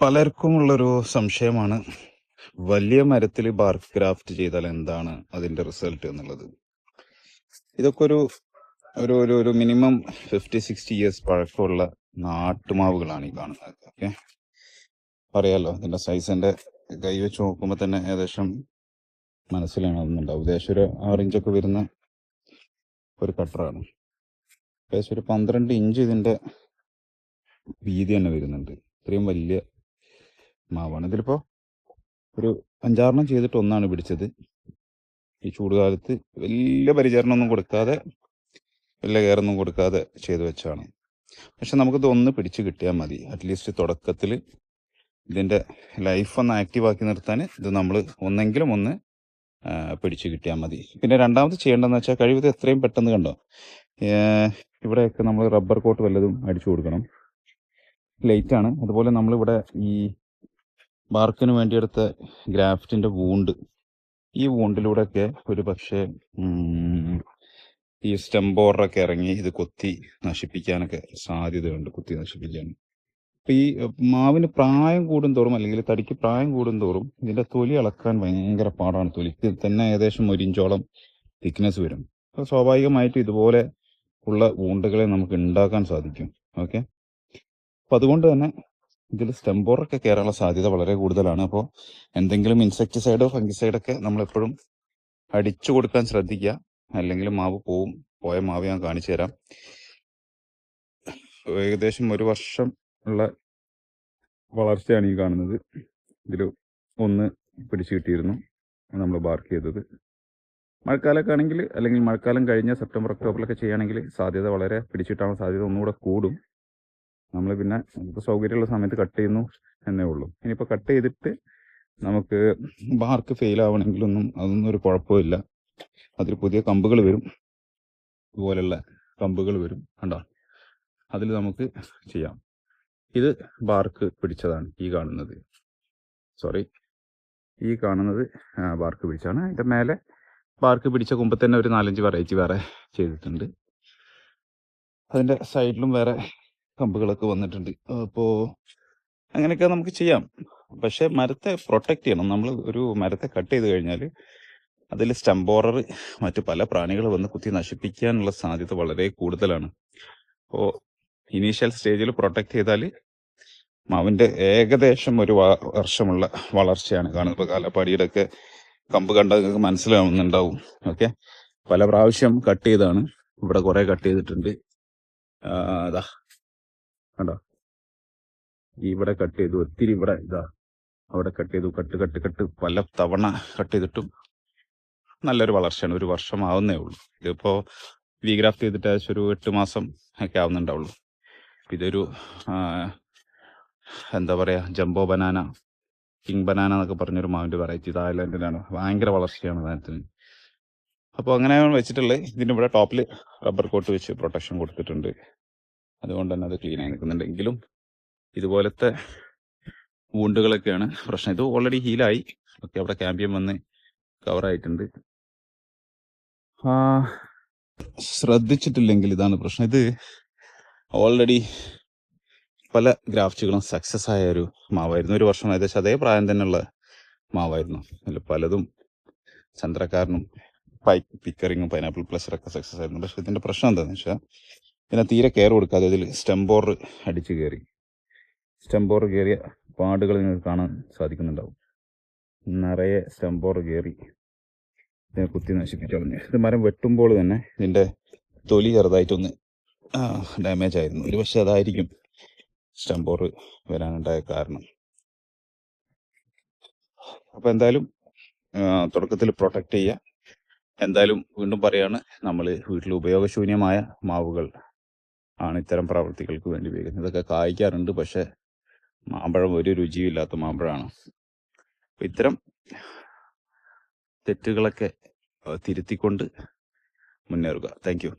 പലർക്കുമുള്ളൊരു സംശയമാണ് വലിയ മരത്തിൽ ബാർക്ക് ഗ്രാഫ്റ്റ് ചെയ്താൽ എന്താണ് അതിന്റെ റിസൾട്ട് എന്നുള്ളത്. ഇതൊക്കെ ഒരു ഒരു ഒരു ഒരു മിനിമം 50-60 ഇയേഴ്സ് പഴക്കമുള്ള നാട്ടുമാവുകളാണ് ഈ കാണുന്നത്. ഓക്കെ, അറിയാലോ ഇതിന്റെ സൈസിന്റെ കൈ വെച്ച് നോക്കുമ്പോൾ തന്നെ ഏകദേശം മനസ്സിലാകുന്നുണ്ടാവും. ഏകദേശം ഒരു 6 ഇഞ്ചൊക്കെ വരുന്ന ഒരു കട്ടറാണ്. ഏകദേശം ഒരു 12 ഇഞ്ച് ഇതിന്റെ വീതി തന്നെ വരുന്നുണ്ട്. ഇത്രയും വലിയ മാവാണ്. ഇതിലിപ്പോ ഒരു 5-6 ചെയ്തിട്ട് ഒന്നാണ് പിടിച്ചത്. ഈ ചൂടുകാലത്ത് വലിയ പരിചരണമൊന്നും കൊടുക്കാതെ, വലിയ കെയറൊന്നും കൊടുക്കാതെ ചെയ്തു വെച്ചാണ്. പക്ഷെ നമുക്കിത് ഒന്ന് പിടിച്ച് കിട്ടിയാൽ മതി. അറ്റ്ലീസ്റ്റ് തുടക്കത്തിൽ ഇതിന്റെ ലൈഫ് ഒന്ന് ആക്റ്റീവ് ആക്കി നിർത്താൻ ഇത് നമ്മൾ ഒന്നെങ്കിലും ഒന്ന് പിടിച്ചു കിട്ടിയാൽ മതി. പിന്നെ രണ്ടാമത് ചെയ്യേണ്ടതെന്ന് വെച്ചാൽ കഴിവത് എത്രയും പെട്ടെന്ന് കണ്ടോ, ഇവിടെയൊക്കെ നമ്മൾ റബ്ബർ കോട്ട് വല്ലതും അടിച്ചു കൊടുക്കണം. ലൈറ്റാണ്. അതുപോലെ നമ്മളിവിടെ ഈ ബാർക്കിന് വേണ്ടിയെടുത്ത ഗ്രാഫ്റ്റിന്റെ വൂണ്ട്, ഈ വൂണ്ടിലൂടെയൊക്കെ ഒരു പക്ഷേ ഈ സ്റ്റെം ബോർഡറൊക്കെ ഇറങ്ങി ഇത് കൊത്തി നശിപ്പിക്കാനൊക്കെ സാധ്യതയുണ്ട്. കുത്തി നശിപ്പിക്കാൻ. അപ്പൊ ഈ മാവിന് പ്രായം കൂടുന്തോറും, അല്ലെങ്കിൽ തടിക്ക് പ്രായം കൂടുന്തോറും ഇതിന്റെ തൊലി അളക്കാൻ ഭയങ്കര പാടാണ്. തൊലിക്ക് തന്നെ ഏകദേശം 1 ഇഞ്ചോളം തിക്നെസ് വരും. അപ്പോൾ സ്വാഭാവികമായിട്ടും ഇതുപോലെ ഉള്ള വൂണ്ടുകളെ നമുക്ക് ഉണ്ടാക്കാൻ സാധിക്കും. ഓക്കെ, അപ്പൊ അതുകൊണ്ട് തന്നെ ഇതിൽ സ്റ്റെം ബോർഡറൊക്കെ കയറാനുള്ള സാധ്യത വളരെ കൂടുതലാണ്. അപ്പോൾ എന്തെങ്കിലും ഇൻസെക്ടിസൈഡോ ഫംഗിസൈഡൊക്കെ നമ്മളെപ്പോഴും അടിച്ചു കൊടുക്കാൻ ശ്രദ്ധിക്കുക, അല്ലെങ്കിൽ മാവ് പോവും. പോയ മാവ് ഞാൻ കാണിച്ചു തരാം. ഏകദേശം 1 വർഷം ഉള്ള വളർച്ചയാണ് ഈ കാണുന്നത്. ഇതിൽ ഒന്ന് പിടിച്ചു കിട്ടിയിരുന്നു, നമ്മൾ ബാർക്ക് ചെയ്തത്. മഴക്കാലമൊക്കെ ആണെങ്കിൽ, അല്ലെങ്കിൽ മഴക്കാലം കഴിഞ്ഞ സെപ്റ്റംബർ ഒക്ടോബറിലൊക്കെ ചെയ്യുകയാണെങ്കിൽ സാധ്യത വളരെ പിടിച്ചിട്ടാണ് സാധ്യത ഒന്നുകൂടെ കൂടും. നമ്മൾ പിന്നെ നമുക്ക് സൗകര്യമുള്ള സമയത്ത് കട്ട് ചെയ്യുന്നു എന്നേ ഉള്ളൂ. ഇനിയിപ്പോൾ കട്ട് ചെയ്തിട്ട് നമുക്ക് ബാർക്ക് ഫെയിൽ ആവണമെങ്കിലൊന്നും അതൊന്നും ഒരു കുഴപ്പമില്ല. അതിൽ പുതിയ കമ്പുകൾ വരും, ഇതുപോലുള്ള കമ്പുകൾ വരും, കണ്ടോ, അതിൽ നമുക്ക് ചെയ്യാം. ഇത് ബാർക്ക് പിടിച്ചതാണ്. ഈ കാണുന്നത് ബാർക്ക് പിടിച്ചാണ്. അതിൻ്റെ മേലെ ബാർക്ക് പിടിച്ച കൊമ്പ് തന്നെ ഒരു 4-5 വെറൈറ്റി വേറെ ചെയ്തിട്ടുണ്ട്. അതിൻ്റെ സൈഡിലും വേറെ കമ്പുകളൊക്കെ വന്നിട്ടുണ്ട്. അപ്പോൾ അങ്ങനെയൊക്കെ നമുക്ക് ചെയ്യാം. പക്ഷെ മരത്തെ പ്രൊട്ടക്റ്റ് ചെയ്യണം. നമ്മൾ ഒരു മരത്തെ കട്ട് ചെയ്ത് കഴിഞ്ഞാൽ അതിൽ സ്റ്റെം ബോറർ മറ്റു പല പ്രാണികൾ വന്ന് കുത്തി നശിപ്പിക്കാനുള്ള സാധ്യത വളരെ കൂടുതലാണ്. അപ്പോൾ ഇനീഷ്യൽ സ്റ്റേജിൽ പ്രൊട്ടക്റ്റ് ചെയ്താൽ മാവിന്റെ ഏകദേശം 1 വർഷമുള്ള വളർച്ചയാണ് കാണുന്നത്. ഇപ്പോൾ കാലപ്പാടിയുടെ ഒക്കെ കമ്പ് കണ്ടാൽ നിങ്ങൾക്ക് മനസ്സിലാവുന്നുണ്ടാവും. ഓക്കെ, പല പ്രാവശ്യം കട്ട് ചെയ്താണ്. ഇവിടെ കുറെ കട്ട് ചെയ്തിട്ടുണ്ട്. അതാ കണ്ടോ, ഇവിടെ കട്ട് ചെയ്തു ഒത്തിരി. ഇവിടെ അവിടെ കട്ട് ചെയ്തു. കട്ട് പല തവണ കട്ട് ചെയ്തിട്ടും നല്ലൊരു വളർച്ചയാണ്. 1 വർഷം ആവുന്നേ ഉള്ളൂ. ഇതിപ്പോൾ വി ഗ്രാഫ്റ്റ് ചെയ്തിട്ട് ഏകദേശം ഒരു 8 മാസം ഒക്കെ ആവുന്നുണ്ടാവുള്ളൂ. ഇതൊരു എന്താ പറയുക, ജംബോ ബനാന, കിങ് ബനാന എന്നൊക്കെ പറഞ്ഞൊരു മാവിൻ്റെ വെറൈറ്റി, തായ്ലാൻഡിലാണ്. ഭയങ്കര വളർച്ചയാണ് അതിന്. അപ്പോൾ അങ്ങനെയാണ് വെച്ചിട്ടുള്ളത്. ഇതിൻ്റെ ഇവിടെ ടോപ്പിൽ റബ്ബർ കോട്ട് വെച്ച് പ്രൊട്ടക്ഷൻ കൊടുത്തിട്ടുണ്ട്. അതുകൊണ്ട് തന്നെ അത് ക്ലീൻ ആയി നിൽക്കുന്നുണ്ടെങ്കിലും ഇതുപോലത്തെ വൂണ്ടുകളൊക്കെയാണ് പ്രശ്നം. ഇത് ഓൾറെഡി ഹീലായി. ഓക്കെ, അവിടെ ക്യാമ്പിയം വന്ന് കവറായിട്ടുണ്ട്. ശ്രദ്ധിച്ചിട്ടില്ലെങ്കിൽ ഇതാണ് പ്രശ്നം. ഇത് ഓൾറെഡി പല ഗ്രാഫ്റ്റുകളും സക്സസ് ആയ ഒരു മാവായിരുന്നു. 1 വർഷം ഏകദേശം അതേ പ്രായം തന്നെയുള്ള മാവായിരുന്നു. അതിൽ പലതും ചന്ദ്രക്കാരനും പിക്കറിങ്ങും പൈനാപ്പിൾ പ്ലസറൊക്കെ സക്സസ് ആയിരുന്നു. പക്ഷെ ഇതിന്റെ പ്രശ്നം എന്താണെന്ന് വെച്ചാൽ ഇതിനെ തീരെ കെയർ കൊടുക്കാതെ ഇതിൽ സ്റ്റെം ബോർഡർ അടിച്ച് കയറി. സ്റ്റെം ബോർഡർ കയറിയ പാടുകൾ നിങ്ങൾക്ക് കാണാൻ സാധിക്കുന്നുണ്ടാവും. നിറയെ സ്റ്റെം ബോർഡർ കയറി ഇതിനെ കുത്തി നശിപ്പിച്ചു കളഞ്ഞു. ഇത് മരം വെട്ടുമ്പോൾ തന്നെ ഇതിന്റെ തൊലി ചെറുതായിട്ടൊന്ന് ഡാമേജ് ആയിരുന്നു. ഒരു പക്ഷെ അതായിരിക്കും സ്റ്റെം ബോർഡർ വരാനുണ്ടായ കാരണം. അപ്പോൾ എന്തായാലും തുടക്കത്തിൽ പ്രൊട്ടക്റ്റ് ചെയ്യുക. എന്തായാലും വീണ്ടും പറയാണ്, നമ്മൾ വീട്ടിൽ ഉപയോഗശൂന്യമായ മാവുകൾ ആണ് ഇത്തരം പ്രവൃത്തികൾക്ക് വേണ്ടി ഉപയോഗിക്കുന്നത്. ഇതൊക്കെ കായ്ക്കാറുണ്ട്, പക്ഷെ മാമ്പഴം ഒരു രുചിയില്ലാത്ത മാമ്പഴമാണ്. അപ്പം ഇത്തരം തെറ്റുകളൊക്കെ തിരുത്തിക്കൊണ്ട് മുന്നേറുക. Thank you.